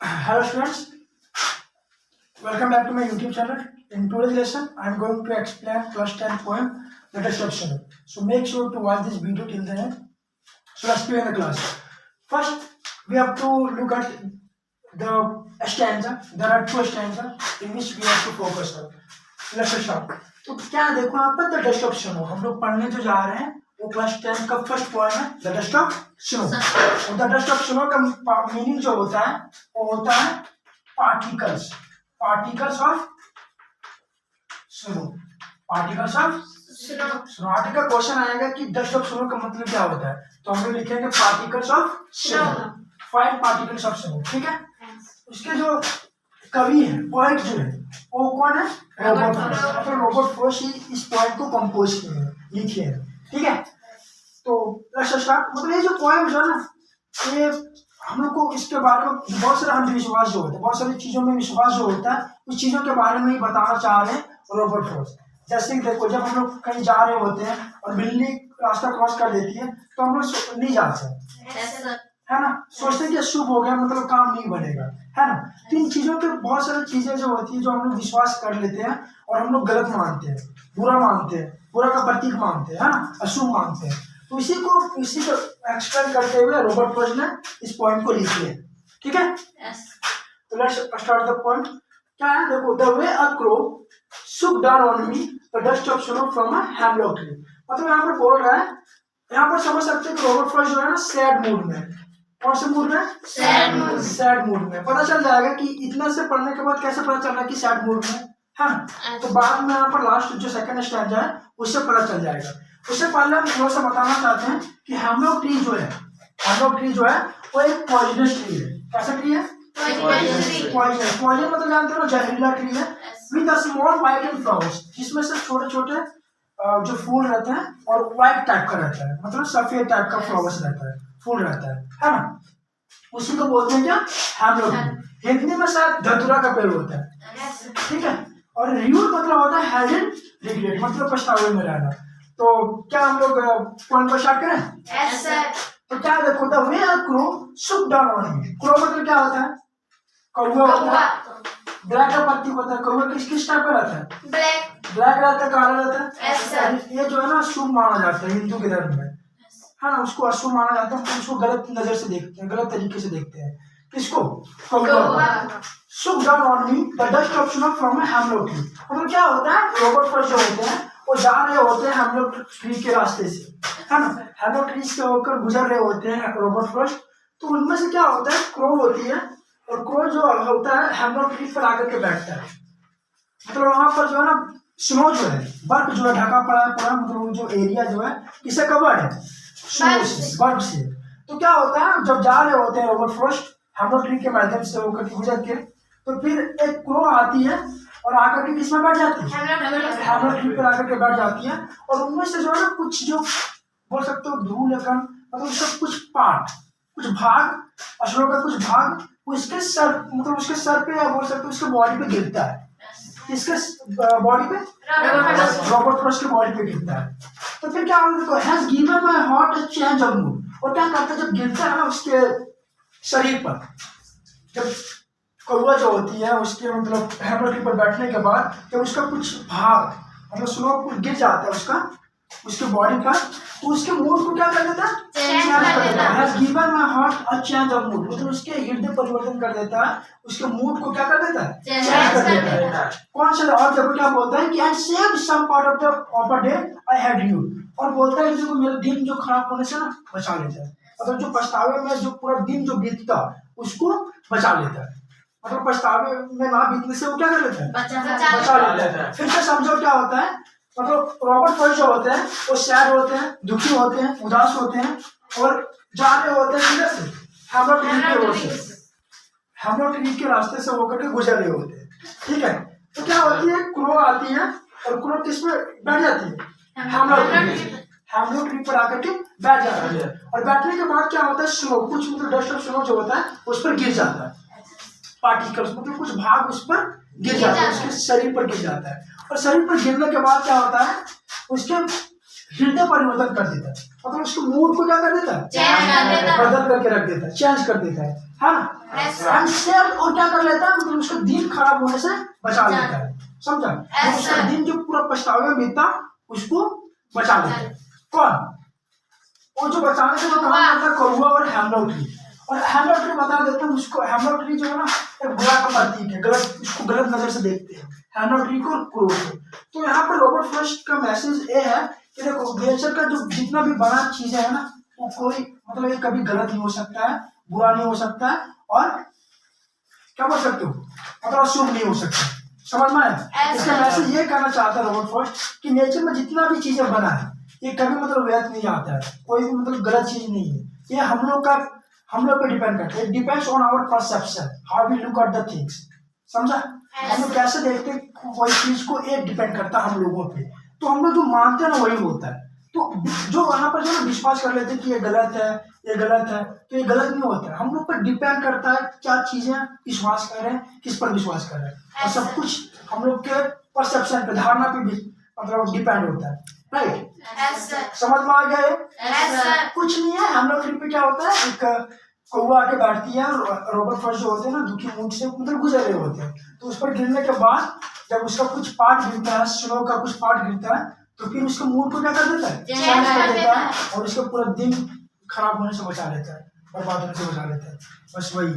Hello students, welcome back to my YouTube channel. In today's lesson, I am going to explain class 10 poem The Destruction. So make sure to watch this video till the end. So let's begin the class. First, we have to look at the stanza. There are two stanzas in which we have to focus on. Let's start. तो क्या देखो यहाँ पर the destruction हो, हम लोग पढ़ने जो जा रहे हैं वो क्लास 10 का फर्स्ट पोएम है द डिस्ट्रक्शन। और द डिस्ट्रक्शन का मीनिंग जो होता है वो होता है particles of snow. Particles of snow. Article का क्वेश्चन आएगा कि डिस्ट्रक्शन का मतलब क्या होता है, तो हम लोग लिखेंगे particles of snow, five particles of snow. ठीक है, उसके जो कवि है, पोएट जो है वो कौन है? Robert Frost. तो रॉबर्ट फ्रॉस्ट ही इस पोएम को कंपोज किए हैं, लिखे हैं। ठीक है, तो लेट्स स्टार्ट। मतलब ये जो पोएम जो है ना, ये हम लोग को इसके बारे में बहुत सारे अंधविश्वास जो होता है, बहुत सारी चीजों में विश्वास जो होता है, उस चीजों के बारे में ही बताना चाह रहे हैं रॉबर्ट फ्रॉस्ट। जैसे कि देखो, जब हम लोग कहीं जा रहे होते हैं और बिल्ली रास्ता क्रॉस कर देती है तो हम लोग नहीं जाते, है ना, सोचते हैं कि शुभ हो गया, मतलब काम नहीं बनेगा, है ना। तो इन चीजों पे बहुत सारी चीजें जो होती है जो हम लोग विश्वास कर लेते हैं और हम लोग गलत मानते हैं, बुरा मानते हैं, बुरा का प्रतीक मानते हैं, है ना, अशुभ मानते हैं। तो इसी को एक्सप्लेन करते हुए रॉबर्ट फ्रॉस्ट ने इस पॉइंट को लिखी है। ठीक है, तो लेट्स स्टार्ट द पॉइंट। क्या है देखो, the way a crow shook down on me the dust of snow from a hemlock tree। मतलब यहाँ पर बोल रहा है, यहाँ पर समझ सकते हैं कि रॉबर्ट फ्रॉस्ट जो है ना सैड मूड में। कौन से मूड में? सैड मूड में। पता चल जाएगा कि इतना से पढ़ने के बाद कैसे पता चल रहा है कि सैड मूड में है। तो बाद में यहाँ पर लास्ट जो सेकंड स्टैंजा है उससे पता चल जाएगा। उससे पहले हम थोड़ा सा बताना चाहते हैं कि हेमलॉक ट्री जो है, हेमलॉक ट्री जो है वो एक पॉइजनस ट्री है। कैसा ट्री है? पॉइजन मतलब जानते हो, जहरीला ट्री है। With small white and flowers, जिसमें से छोटे छोटे जो फूल रहते हैं और व्हाइट टाइप का रहता है, मतलब सफेद टाइप का फ्लावर्स रहता है, फूल रहता है ना। उसी को बोलते हैं क्या? Hemlock tree. हिंदी में शायद धतूरा का पेड़ होता है। ठीक है, और रियूड मतलब होता है हैड एंड रिग्रेट, मतलब पछतावे में रहना। तो क्या हम लोग पॉइंट को स्टार्ट करें? Yes sir. तो क्या देखो, the way a crow shook down on me। Crow मतलब क्या होता है? कौवा होता है। ब्लैक का प्रतीक होता है। कौवा किस टाइप का रहता है? ब्लैक रहता है, काला रहता है। Yes sir. ये जो है ना शुभ माना जाता है हिंदू के धर्म में, है ना। उसको अशुभ माना जाता है, तो उसको गलत नजर से देखते हैं, गलत तरीके से देखते हैं। किसको? कौवा। shook down on me the dust of snow from a hemlock tree। मतलब क्या होता है, रॉबर्ट फ्रॉस्ट जो होते हैं वो जा रहे होते हैं हेमलॉक ट्री के रास्ते से, है ना। हेमलॉक ट्री से होकर गुजर रहे होते हैं रॉबर्ट फ्रॉस्ट। तो उनमें से क्या होता है, क्रो होती है, और क्रो जो होता है हेमलॉक ट्री पर आकर के बैठता है। मतलब वहां पर जो है ना स्नो जो है, बर्फ जो है ढका पड़ा है पूरा, मतलब जो एरिया जो है किसे कवर्ड है? स्नो से, बर्फ से। तो क्या होता है, जब जा रहे होते हैं रॉबर्ट फ्रॉस्ट हेमलॉक ट्री के माध्यम से होकर गुजर के, तो फिर एक क्रो आती है और आकर के किसमें बैठ जाती है? हेमलॉक ट्री पर आकर के बैठ जाती है। और उनमें से जो है ना कुछ जो बोल सकते हो धूल या कण, मतलब उसका कुछ पार्ट, कुछ भाग, अशुभ का कुछ भाग उसके सर, मतलब उसके सर पे या बोल सकते हो उसके बॉडी पे गिरता है। किसके बॉडी पे? रॉबर्ट फ्रॉस्ट के बॉडी पे गिरता है। तो फिर क्या होता है, has given my heart a change of mood. और क्या करता है, जब गिरता है ना उसके शरीर पर, जब कौवा जो होती है उसके मतलब हेमलॉक ट्री पर बैठने के बाद जब उसका कुछ भाग मतलब स्नो गिर जाता है उसके बॉडी पर, तो उसके मूड को क्या कर देता है? चेंज कर देता है। Has given my heart a change of mood, मतलब उसके हृदय परिवर्तन कर देता है, उसके मूड को क्या कर देता है? चेंज कर देता है। कौन सा? और जब क्या बोलता है कि I save some part of the day I had you. और बोलता है कि मेरा दिन जो खराब होने से ना बचा लेता है, मतलब जो पछतावे में जो पूरा दिन जो बीतता उसको बचा लेता है, मतलब पछतावे में ना बीतने से वो क्या कर लेता है? बचा लेता है। फिर से समझो क्या होता है, मतलब रॉबर्ट फ्रॉस्ट जो होते हैं वो सैड होते हैं, दुखी होते हैं, उदास होते हैं और जा रहे होते हैं किधर से? हेमलॉक ट्री की ओर से, हेमलॉक ट्री के रास्ते से होकर के गुजर रहे होते हैं। ठीक है, तो क्या होती है, क्रो आती है और क्रो किस पे बैठ जाती है? हेमलॉक ट्री पर आकर के बैठ जाती है। और बैठने के बाद क्या होता है, स्नो, कुछ मतलब डस्ट ऑफ स्नो जो होता है उस पर गिर जाता है, पार्टिकल्स मतलब कुछ भाग उस पर गिर जाता है, उसके शरीर पर गिर जाता है। और शरीर पर गिरने के बाद क्या होता है, उसके हृदय परिवर्तन कर देता है, मतलब उसके मूड को क्या कर देता है? बदल करके रख देता है, चेंज कर देता है ना। एंड सेव और क्या कर लेता है, मतलब उसका दिन खराब होने से बचा लेता है, समझा? तो उसका दिन जो पूरा पछतावे में बीता उसको बचा लेता है। कौन? वो जो बचाने का जो काम करता है कौवा और हेमलॉक ट्री। और हेमलॉक ट्री बता देते हैं उसको, हेमलॉक ट्री जो है ना एक बुरा का प्रतीक है, गलत, उसको गलत नजर से देखते हैं हेमलॉक ट्री को और क्रो को। तो यहाँ पर रॉबर्ट फ्रॉस्ट का मैसेज ये है कि देखो नेचर का जो जितना भी बना चीजें है ना वो कोई मतलब ये कभी गलत नहीं हो सकता है, बुरा नहीं हो सकता है, और क्या बोल सकते हो मतलब अशुभ नहीं हो सकता। समझ में आया? इसका मैसेज ये कहना चाहता है रॉबर्ट फ्रॉस्ट कि नेचर में जितना भी चीजें बना है ये कभी मतलब व्यर्थ नहीं आता है, कोई भी मतलब गलत चीज नहीं है। ये हम लोग पे डिपेंड करता है, it depends on our perception, how we look at the things. समझा? हम लोग कैसे देखते हैं कोई चीज को, ये डिपेंड करता है हम लोगों पे। तो हम लोग जो मानते हैं ना वही होता है। तो जो वहां पर जो ना विश्वास कर लेते हैं कि ये गलत है, ये गलत है, तो ये गलत नहीं होता है। हम लोग पर डिपेंड करता है क्या चीजें विश्वास कर रहे हैं, किस पर विश्वास कर रहे हैं, और सब कुछ हम लोग के परसेप्शन पे, धारणा पे भी मतलब डिपेंड होता है। राइट? समझ में आ गया है? कुछ नहीं है, हम लोग ट्रिप पे क्या होता है, एक कौवा आके बैठती है और रॉबर्ट फ्रॉस्ट जो होते हैं ना दुखी मूड से मतलब गुजर रहे होते हैं, तो उस पर गिरने के बाद जब उसका कुछ पार्ट गिरता है, स्नो का कुछ पार्ट गिरता है, तो फिर उसके मूड को क्या कर देता है, चेंज कर देता है और उसका पूरा दिन खराब होने से बचा लेता है, बर्बाद होने से बचा लेता है। बस वही।